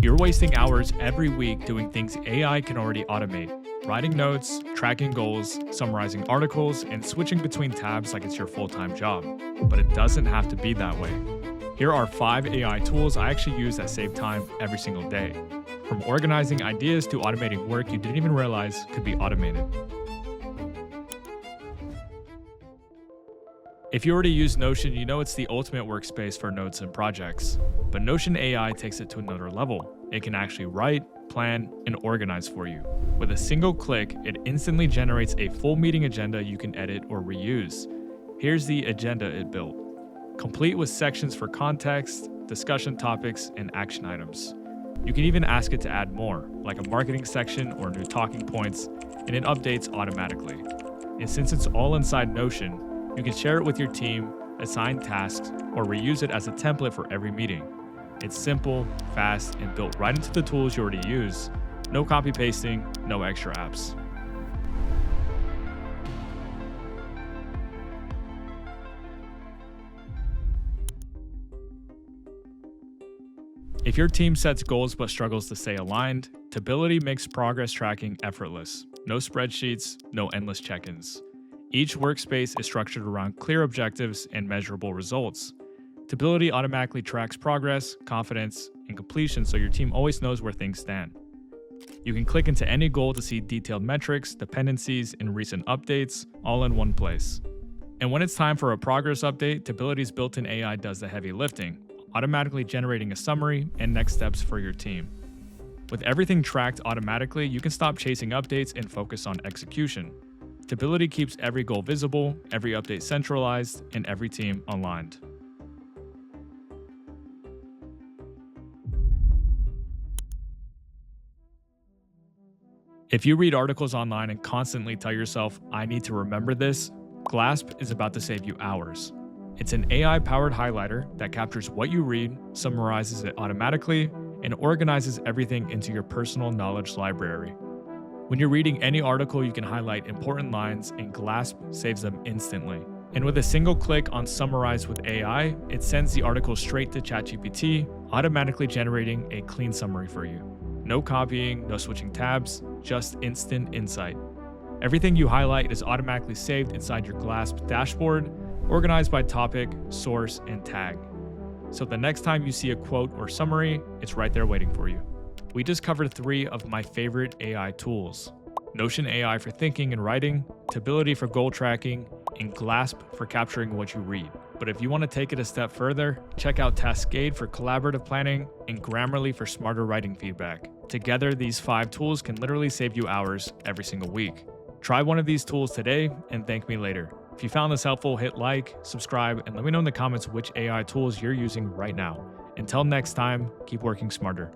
You're wasting hours every week doing things AI can already automate. Writing notes, tracking goals, summarizing articles, and switching between tabs like it's your full-time job. But it doesn't have to be that way. Here are 5 AI tools I actually use that save time every single day. From organizing ideas to automating work you didn't even realize could be automated. If you already use Notion, you know it's the ultimate workspace for notes and projects. But Notion AI takes it to another level. It can actually write, plan, and organize for you. With a single click, it instantly generates a full meeting agenda you can edit or reuse. Here's the agenda it built, complete with sections for context, discussion topics, and action items. You can even ask it to add more, like a marketing section or new talking points, and it updates automatically. And since it's all inside Notion, you can share it with your team, assign tasks, or reuse it as a template for every meeting. It's simple, fast, and built right into the tools you already use. No copy pasting, no extra apps. If your team sets goals but struggles to stay aligned, Tability makes progress tracking effortless. No spreadsheets, no endless check-ins. Each workspace is structured around clear objectives and measurable results. Tability automatically tracks progress, confidence, and completion so your team always knows where things stand. You can click into any goal to see detailed metrics, dependencies, and recent updates, all in one place. And when it's time for a progress update, Tability's built-in AI does the heavy lifting, automatically generating a summary and next steps for your team. With everything tracked automatically, you can stop chasing updates and focus on execution. Tability keeps every goal visible, every update centralized, and every team aligned. If you read articles online and constantly tell yourself, I need to remember this, Glasp is about to save you hours. It's an AI-powered highlighter that captures what you read, summarizes it automatically, and organizes everything into your personal knowledge library. When you're reading any article, you can highlight important lines, and Glasp saves them instantly. And with a single click on Summarize with AI, it sends the article straight to ChatGPT, automatically generating a clean summary for you. No copying, no switching tabs, just instant insight. Everything you highlight is automatically saved inside your Glasp dashboard, organized by topic, source, and tag. So the next time you see a quote or summary, it's right there waiting for you. We just covered 3 of my favorite AI tools: Notion AI for thinking and writing, Tability for goal tracking, and Glasp for capturing what you read. But if you want to take it a step further, check out Taskade for collaborative planning and Grammarly for smarter writing feedback. Together, these 5 tools can literally save you hours every single week. Try one of these tools today and thank me later. If you found this helpful, hit like, subscribe, and let me know in the comments which AI tools you're using right now. Until next time, keep working smarter.